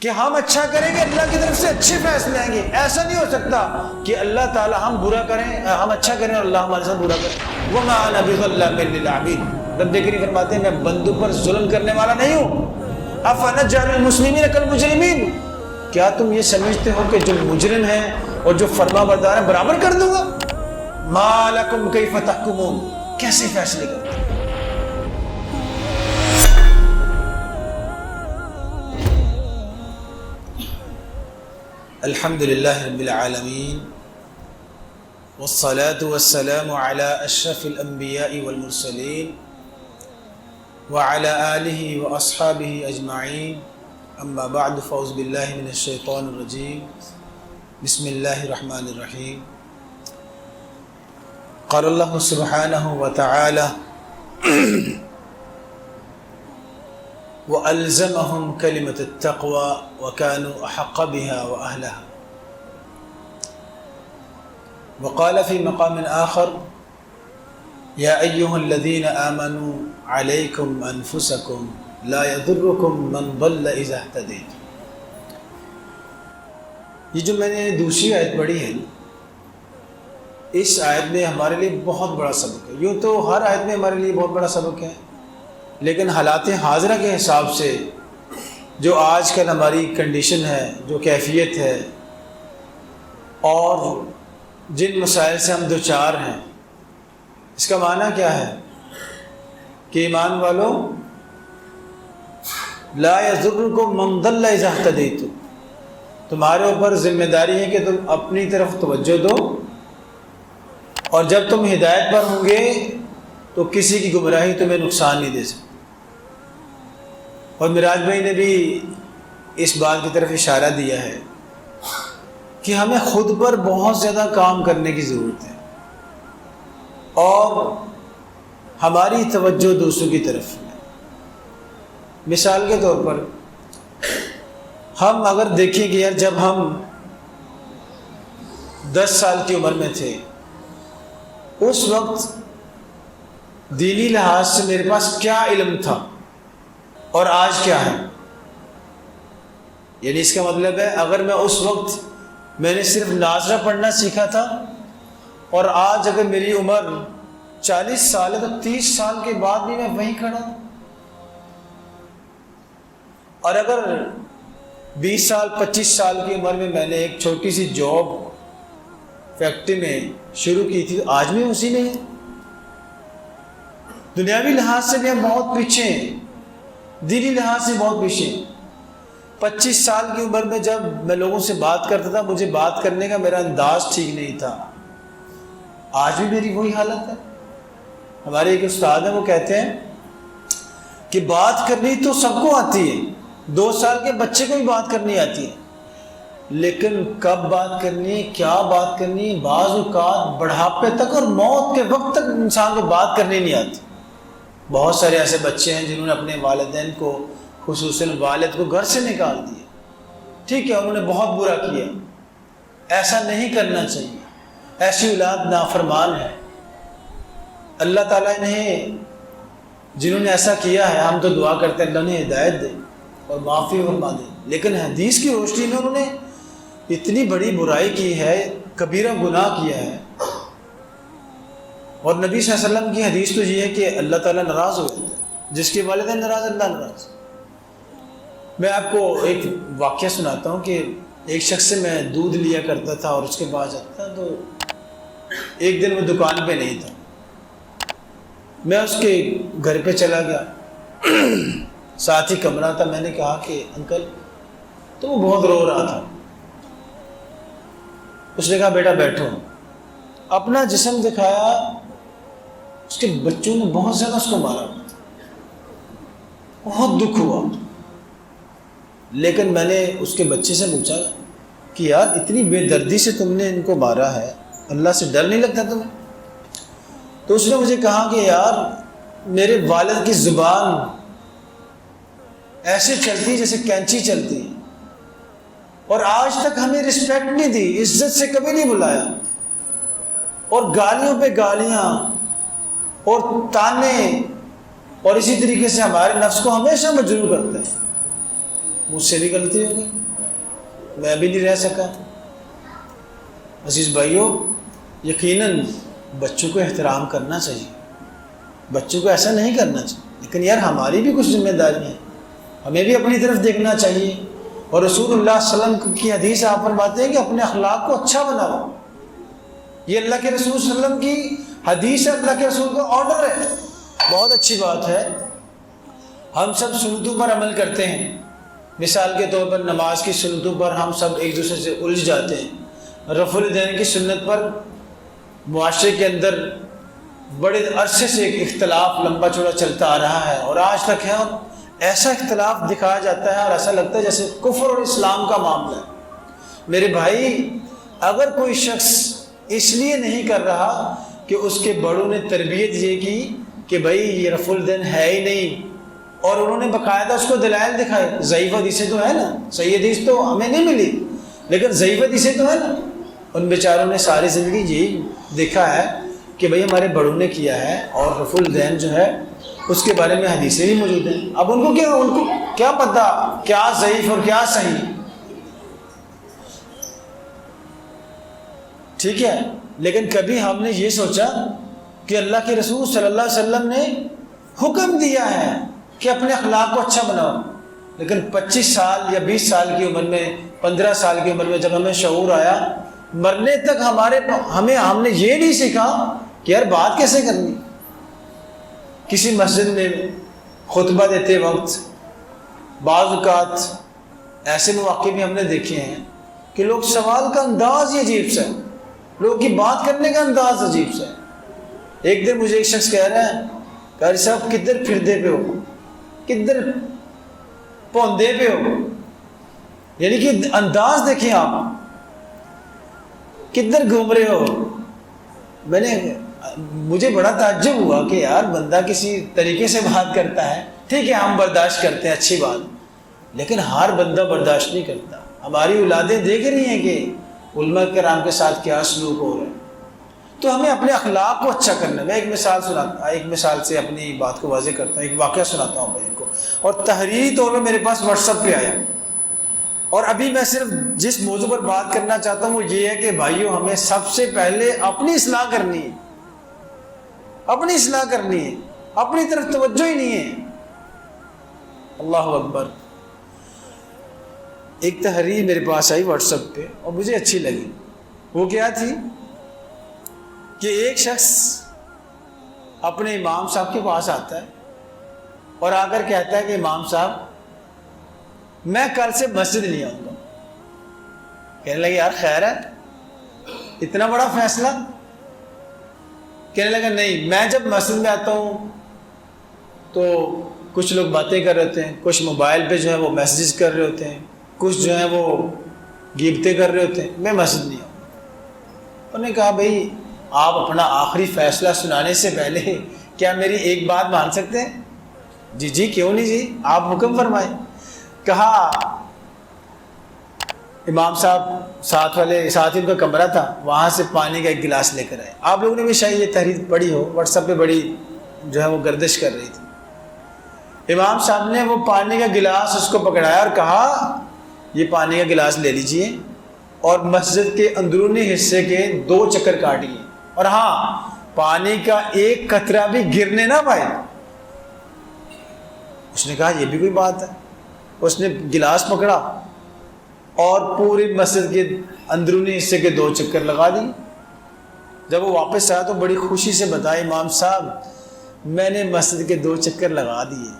کہ ہم اچھا کریں گے اللہ کی طرف سے اچھے فیصلے آئیں گے. ایسا نہیں ہو سکتا کہ اللہ تعالیٰ ہم برا کریں، ہم اچھا کریں اور اللہ ہمارے ساتھ برا کرے. وَمَا أَنَا بِظَلَّامٍ لِّلْعَبِيدِ. رب کریم فرماتے ہیں میں بندوں پر ظلم کرنے والا نہیں ہوں. أَفَنَجْعَلُ الْمُسْلِمِينَ كَالْمُجْرِمِينَ. کیا تم یہ سمجھتے ہو کہ جو مجرم ہیں اور جو فرما بردار ہیں برابر کر دوں گا؟ مَا لَكُمْ كَيْفَ تَحْكُمُونَ. کیسے فیصلے کرتے ہیں؟ الحمد للہ رب العالمین والصلاة والسلام على اشرف الانبیاء والمرسلین وعلى آلہ واصحابہ اجمعین. اما بعد فاعوذ باللہ من الشیطان الرجیم. بسم اللہ الرحمن الرحیم. قال اللہ سبحانہ وتعالی وَأَلْزَمَهُمْ كَلِمَةَ التَّقْوَى وَكَانُوا أَحَقَّ بِهَا وَأَهْلَهَا. وقال في مقام آخر يا أيها الذين آمنوا عليكم أنفسكم لا يضركم من ضل إذا اهتديتم. یہ جو میں نے دوسری آیت پڑھی ہے، اس آیت میں ہمارے لیے بہت بڑا سبق ہے. یوں تو ہر آیت میں ہمارے لیے بہت بڑا سبق ہے، لیکن حالات حاضرہ کے حساب سے جو آج کل ہماری کنڈیشن ہے، جو کیفیت ہے، اور جن مسائل سے ہم دوچار ہیں، اس کا معنی کیا ہے کہ ایمان والو لا یضرکم من ضل اذا اهتدیتم. تمہارے اوپر ذمہ داری ہے کہ تم اپنی طرف توجہ دو، اور جب تم ہدایت پر ہوں گے تو کسی کی گمراہی تمہیں نقصان نہیں دے سکتی. اور معراج بھائی نے بھی اس بات کی طرف اشارہ دیا ہے کہ ہمیں خود پر بہت زیادہ کام کرنے کی ضرورت ہے، اور ہماری توجہ دوسروں کی طرف ہے. مثال کے طور پر ہم اگر دیکھیں کہ یار جب ہم 10 سال کی عمر میں تھے، اس وقت دینی لحاظ سے میرے پاس کیا علم تھا اور آج کیا ہے. یعنی اس کا مطلب ہے اگر میں اس وقت میں نے صرف ناظرہ پڑھنا سیکھا تھا، اور آج اگر میری عمر 40 سال ہے تو 30 سال کے بعد بھی میں وہیں کھڑا ہوں. اور اگر 20 سال 25 سال کی عمر میں نے ایک چھوٹی سی جاب فیکٹری میں شروع کی تھی تو آج بھی اسی میں ہے. دنیاوی لحاظ سے بھی ہم بہت پیچھے ہیں، دینی لحاظ سے بہت پیچھے ہیں. 25 سال کی عمر میں جب میں لوگوں سے بات کرتا تھا، مجھے بات کرنے کا میرا انداز ٹھیک نہیں تھا. آج بھی میری وہی حالت ہے. ہمارے ایک استاد ہیں، وہ کہتے ہیں کہ بات کرنی تو سب کو آتی ہے، 2 سال کے بچے کو بھی بات کرنی آتی ہے، لیکن کب بات کرنی ہے، کیا بات کرنی ہے، بعض اوقات بڑھاپے تک اور موت کے وقت تک انسان کو بات کرنی نہیں آتی. بہت سارے ایسے بچے ہیں جنہوں نے اپنے والدین کو، خصوصاً والد کو، گھر سے نکال دیا. ٹھیک ہے، انہوں نے بہت برا کیا، ایسا نہیں کرنا چاہیے. ایسی اولاد نافرمان ہے. اللہ تعالیٰ انہیں، جنہوں نے ایسا کیا ہے، ہم تو دعا کرتے ہیں اللہ نے ہدایت دے اور معافی فرما دے. لیکن حدیث کی روشنی میں انہوں نے اتنی بڑی برائی کی ہے، کبیرہ گناہ کیا ہے. اور نبی صلی اللہ علیہ وسلم کی حدیث تو یہ ہے کہ اللہ تعالیٰ ناراض ہو جاتا ہے. جس کے والدین ناراض، اللہ ناراض. میں آپ کو ایک واقعہ سناتا ہوں کہ ایک شخص سے میں دودھ لیا کرتا تھا اور اس کے پاس جاتا تھا، تو ایک دن وہ دکان پہ نہیں تھا. میں اس کے گھر پہ چلا گیا، ساتھ ہی کمرہ تھا. میں نے کہا کہ انکل، تو وہ بہت رو رہا تھا. اس نے کہا بیٹا بیٹھو. اپنا جسم دکھایا. اس کے بچوں نے بہت زیادہ اس کو مارا، بہت دکھ ہوا. لیکن میں نے اس کے بچے سے پوچھا کہ یار اتنی بے دردی سے تم نے ان کو مارا ہے، اللہ سے ڈر نہیں لگتا تمہیں؟ تو اس نے مجھے کہا کہ یار میرے والد کی زبان ایسے چلتی جیسے کینچی چلتی، اور آج تک ہمیں رسپیکٹ نہیں دی، عزت سے کبھی نہیں بلایا، اور گالیوں پہ گالیاں اور تانے، اور اسی طریقے سے ہمارے نفس کو ہمیشہ مجروح کرتے ہیں. مجھ سے بھی غلطی ہو گئی، میں بھی نہیں رہ سکا۔ عزیز بھائیوں، یقیناً بچوں کو احترام کرنا چاہیے، بچوں کو ایسا نہیں کرنا چاہیے، لیکن یار ہماری بھی کچھ ذمہ داری ہے، ہمیں بھی اپنی طرف دیکھنا چاہیے۔ اور رسول اللہ صلی اللہ علیہ وسلم کی حدیث آپ فرماتے ہیں کہ اپنے اخلاق کو اچھا بناؤ۔ یہ اللہ کے رسول صلی اللہ علیہ وسلم کی حدیث ہے، اللہ کے رسول کا آرڈر ہے۔ بہت اچھی بات ہے، ہم سب سنتوں پر عمل کرتے ہیں۔ مثال کے طور پر نماز کی سنتوں پر ہم سب ایک دوسرے سے الجھ جاتے ہیں۔ رفع الیدین کی سنت پر معاشرے کے اندر بڑے عرصے سے ایک اختلاف لمبا چوڑا چلتا آ رہا ہے، اور آج تک ہے، اور ایسا اختلاف دکھایا جاتا ہے اور ایسا لگتا ہے جیسے کفر اور اسلام کا معاملہ ہے۔ میرے بھائی، اگر کوئی شخص اس لیے نہیں کر رہا کہ اس کے بڑوں نے تربیت یہ کی کہ بھائی یہ رفع الیدین ہے ہی نہیں، اور انہوں نے باقاعدہ اس کو دلائل دکھائے، ضعیف حدیثیں تو ہے نا، صحیح حدیث تو ہمیں نہیں ملی لیکن ضعیف حدیثیں تو ہے نا، ان بیچاروں نے ساری زندگی یہی دیکھا ہے کہ بھئی ہمارے بڑوں نے کیا ہے، اور رفع الیدین جو ہے اس کے بارے میں حدیثیں بھی موجود ہیں۔ اب ان کو کیا پتہ کیا ضعیف اور کیا صحیح، ٹھیک ہے؟ لیکن کبھی ہم نے یہ سوچا کہ اللہ کے رسول صلی اللہ علیہ وسلم نے حکم دیا ہے کہ اپنے اخلاق کو اچھا بناؤ، لیکن 25 سال یا 20 سال کی عمر میں، 15 سال کی عمر میں جب ہمیں شعور آیا، مرنے تک ہم نے یہ نہیں سیکھا کہ یار بات کیسے کرنی۔ کسی مسجد میں خطبہ دیتے وقت بعض اوقات ایسے مواقع بھی ہم نے دیکھے ہیں کہ لوگ سوال کا انداز ہی عجیب سا ہے، لوگوں کی بات کرنے کا انداز عجیب سا ہے۔ ایک دن مجھے ایک شخص کہہ رہا ہے، قاری صاحب کدھر پھردے پہ ہو، کدھر پوندے پہ ہو، یعنی کہ انداز دیکھیں آپ، کدھر گھوم رہے ہو۔ مجھے بڑا تعجب ہوا کہ یار بندہ کسی طریقے سے بات کرتا ہے، ٹھیک ہے ہم برداشت کرتے ہیں، اچھی بات، لیکن ہر بندہ برداشت نہیں کرتا۔ ہماری اولادیں دیکھ رہی ہیں کہ علماء کرام کے ساتھ کیا سلوک ہو رہا ہے، تو ہمیں اپنے اخلاق کو اچھا کرنا ہے۔ میں ایک مثال سے اپنی بات کو واضح کرتا ہوں، ایک واقعہ سناتا ہوں بھائی کو، اور تحریری طور پہ میرے پاس واٹس ایپ پہ آیا، اور ابھی میں صرف جس موضوع پر بات کرنا چاہتا ہوں وہ یہ ہے کہ بھائیوں ہمیں سب سے پہلے اپنی اصلاح کرنی ہے، اپنی اصلاح کرنی ہے، اپنی طرف توجہ ہی نہیں ہے۔ اللہ اکبر۔ ایک تحریر میرے پاس آئی واٹس ایپ پہ اور مجھے اچھی لگی۔ وہ کیا تھی کہ ایک شخص اپنے امام صاحب کے پاس آتا ہے اور آ کر کہتا ہے کہ امام صاحب میں کل سے مسجد نہیں آؤں گا۔ کہنے لگے یار خیر ہے، اتنا بڑا فیصلہ؟ کہنے لگا نہیں، میں جب مسجد میں آتا ہوں تو کچھ لوگ باتیں کر رہے ہوتے ہیں، کچھ موبائل پہ جو ہے وہ میسیجز کر رہے ہوتے ہیں، کچھ جو ہے وہ غیبتیں کر رہے ہوتے ہیں، میں مسجد نہیں آؤں۔ انہوں نے کہا بھائی آپ اپنا آخری فیصلہ سنانے سے پہلے کیا میری ایک بات مان سکتے ہیں؟ جی کیوں نہیں جی، آپ حکم فرمائیں۔ کہا امام صاحب ساتھ ہی ان کا کمرہ تھا، وہاں سے پانی کا ایک گلاس لے کر آئے۔ آپ لوگوں نے بھی شاید یہ تحریر پڑھی ہو، واٹس ایپ پہ بڑی جو ہے وہ گردش کر رہی تھی۔ امام صاحب نے وہ پانی کا گلاس اس کو پکڑایا اور کہا یہ پانی کا گلاس لے لیجئے اور مسجد کے اندرونی حصے کے 2 چکر کاٹیے، اور ہاں پانی کا ایک قطرہ بھی گرنے نہ پائے۔ اس نے کہا یہ بھی کوئی بات ہے۔ اس نے گلاس پکڑا اور پوری مسجد کے اندرونی حصے کے 2 چکر لگا دی۔ جب وہ واپس آیا تو بڑی خوشی سے بتایا امام صاحب میں نے مسجد کے 2 چکر لگا دیے۔